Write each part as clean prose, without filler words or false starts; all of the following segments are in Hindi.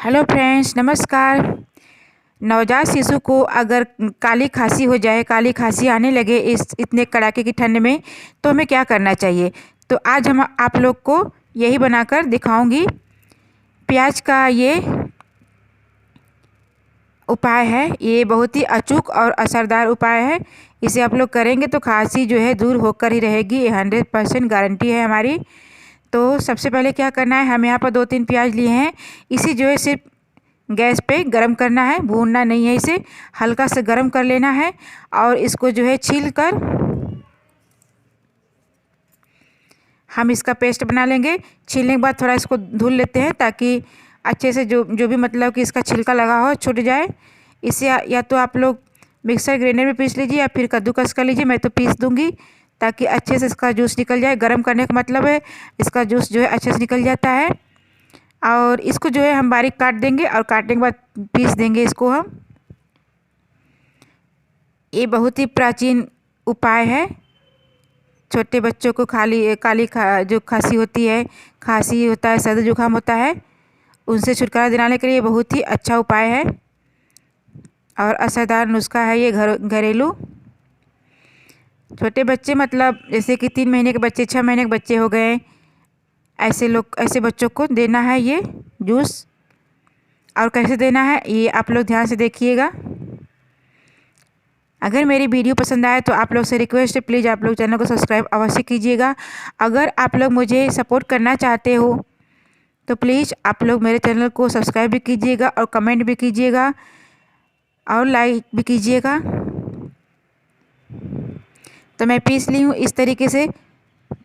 हेलो फ्रेंड्स, नमस्कार। नवजात शिशु को अगर काली खांसी हो जाए, काली खांसी आने लगे इस इतने कड़ाके की ठंड में, तो हमें क्या करना चाहिए। तो आज हम आप लोग को यही बनाकर दिखाऊंगी। प्याज का ये उपाय है, ये बहुत ही अचूक और असरदार उपाय है। इसे आप लोग करेंगे तो खांसी जो है दूर होकर ही रहेगी। ये 100% गारंटी है हमारी। तो सबसे पहले क्या करना है, हम यहाँ पर 2-3 प्याज लिए हैं। इसे जो है सिर्फ गैस पे गरम करना है, भूनना नहीं है। इसे हल्का से गरम कर लेना है और इसको जो है छील कर हम इसका पेस्ट बना लेंगे। छीलने के बाद थोड़ा इसको धुल लेते हैं ताकि अच्छे से जो जो भी मतलब कि इसका छिलका लगा हो छूट जाए। इसे या तो आप लोग मिक्सर ग्राइंडर में पीस लीजिए या फिर कद्दूकस कर लीजिए। मैं तो पीस दूंगी ताकि अच्छे से इसका जूस निकल जाए। गरम करने का मतलब है इसका जूस जो है अच्छे से निकल जाता है। और इसको जो है हम बारीक काट देंगे और काटने के बाद पीस देंगे इसको हम। ये बहुत ही प्राचीन उपाय है। छोटे बच्चों को जो खांसी होती है, खांसी होता है, सर्दी जुकाम होता है, उनसे छुटकारा दिलाने के लिए बहुत ही अच्छा उपाय है और असरदार नुस्खा है ये घरेलू। छोटे बच्चे मतलब जैसे कि 3 महीने के बच्चे, 6 महीने के बच्चे हो गए, ऐसे बच्चों को देना है ये जूस। और कैसे देना है ये आप लोग ध्यान से देखिएगा। अगर मेरी वीडियो पसंद आए तो आप लोग से रिक्वेस्ट है, प्लीज़ आप लोग चैनल को सब्सक्राइब अवश्य कीजिएगा। अगर आप लोग मुझे सपोर्ट करना चाहते हो तो प्लीज़ आप लोग मेरे चैनल को सब्सक्राइब भी कीजिएगा और कमेंट भी कीजिएगा और लाइक भी कीजिएगा। तो मैं पीस ली हूँ इस तरीके से।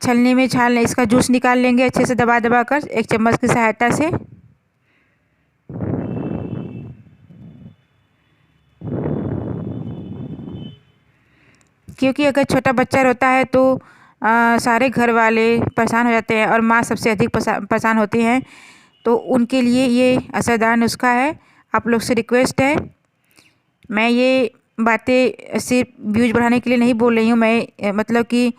छलनी में छाल इसका जूस निकाल लेंगे अच्छे से दबा दबा कर एक चम्मच की सहायता से। क्योंकि अगर छोटा बच्चा रोता है तो सारे घर वाले परेशान हो जाते हैं और माँ सबसे अधिक परेशान होती हैं। तो उनके लिए ये असरदार नुस्खा है। आप लोग से रिक्वेस्ट है, मैं ये बातें सिर्फ व्यूज बढ़ाने के लिए नहीं बोल रही हूँ। मैं मतलब कि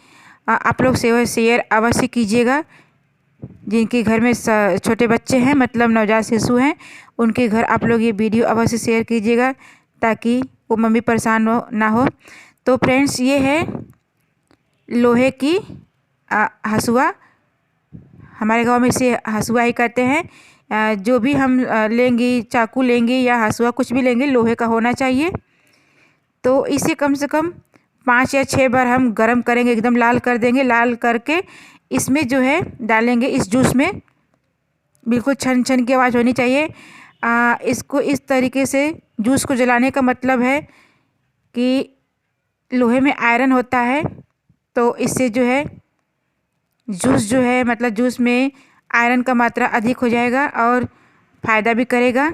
आप लोग से शेयर अवश्य कीजिएगा। जिनके घर में छोटे बच्चे हैं, मतलब नवजात शिशु हैं, उनके घर आप लोग ये वीडियो अवश्य शेयर कीजिएगा ताकि वो मम्मी परेशान ना हो। तो फ्रेंड्स, ये है लोहे की हसुआ। हमारे गांव में इसे हसुआ ही कहते हैं। जो भी हम लेंगे, चाकू लेंगे या हसुआ कुछ भी लेंगे, लोहे का होना चाहिए। तो इसे कम से कम 5 या 6 बार हम गरम करेंगे, एकदम लाल कर देंगे। लाल करके इसमें जो है डालेंगे इस जूस में। बिल्कुल छन छन की आवाज़ होनी चाहिए। इसको इस तरीके से जूस को जलाने का मतलब है कि लोहे में आयरन होता है, तो इससे जो है जूस जो है मतलब जूस में आयरन का मात्रा अधिक हो जाएगा और फ़ायदा भी करेगा।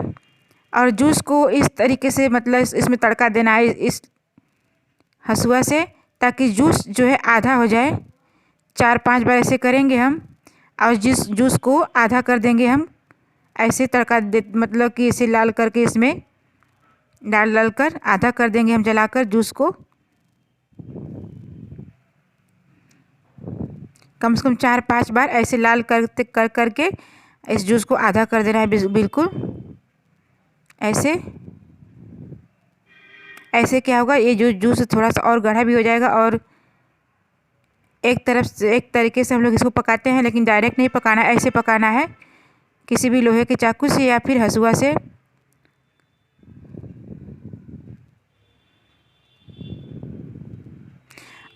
और जूस को इस तरीके से मतलब इसमें तड़का देना है इस हसुआ से, ताकि जूस जो है आधा हो जाए। 4-5 बार ऐसे करेंगे हम और जिस जूस को आधा कर देंगे हम। ऐसे तड़का दे मतलब कि इसे लाल करके इसमें डाल कर आधा कर देंगे हम जलाकर जूस को। कम से कम 4-5 बार ऐसे लाल करके इस जूस को आधा कर देना है। बिल्कुल ऐसे क्या होगा, ये जो जूस थोड़ा सा और गाढ़ा भी हो जाएगा। और एक तरीके से हम लोग इसको पकाते हैं, लेकिन डायरेक्ट नहीं पकाना, ऐसे पकाना है किसी भी लोहे के चाकू से या फिर हसुआ से।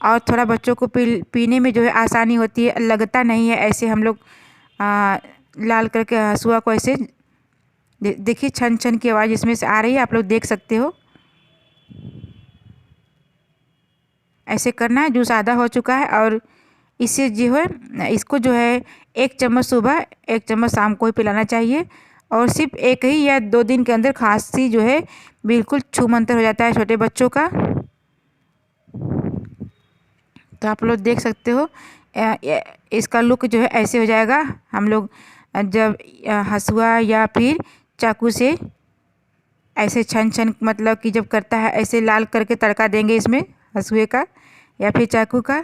और थोड़ा बच्चों को पीने में जो है आसानी होती है, लगता नहीं है। ऐसे हम लोग लाल करके हसुआ को ऐसे देखिए छन छन की आवाज़ इसमें से आ रही है, आप लोग देख सकते हो। ऐसे करना है। जूस आधा हो चुका है और इसे जो है इसको जो है 1 चम्मच सुबह, 1 चम्मच शाम को ही पिलाना चाहिए। और सिर्फ 1 ही या 2 दिन के अंदर खांसी जो है बिल्कुल छूमंतर हो जाता है छोटे बच्चों का। तो आप लोग देख सकते हो इसका लुक जो है ऐसे हो जाएगा। हम लोग जब हसुआ या फिर चाकू से ऐसे छन छन मतलब कि जब करता है, ऐसे लाल करके तड़का देंगे इसमें हसुए का या फिर चाकू का,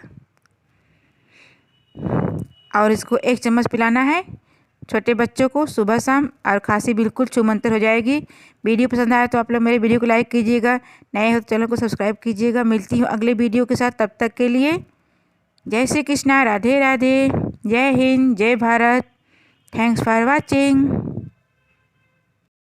और इसको 1 चम्मच पिलाना है। छोटे बच्चों को सुबह शाम, और खांसी बिल्कुल छूमंतर हो जाएगी। वीडियो पसंद आया तो आप लोग मेरे वीडियो को लाइक कीजिएगा, नए हो तो चैनल को सब्सक्राइब कीजिएगा। मिलती हूँ अगले वीडियो के साथ, तब तक के लिए जय श्री कृष्णा, राधे राधे, जय हिंद, जय भारत। Thanks for watching.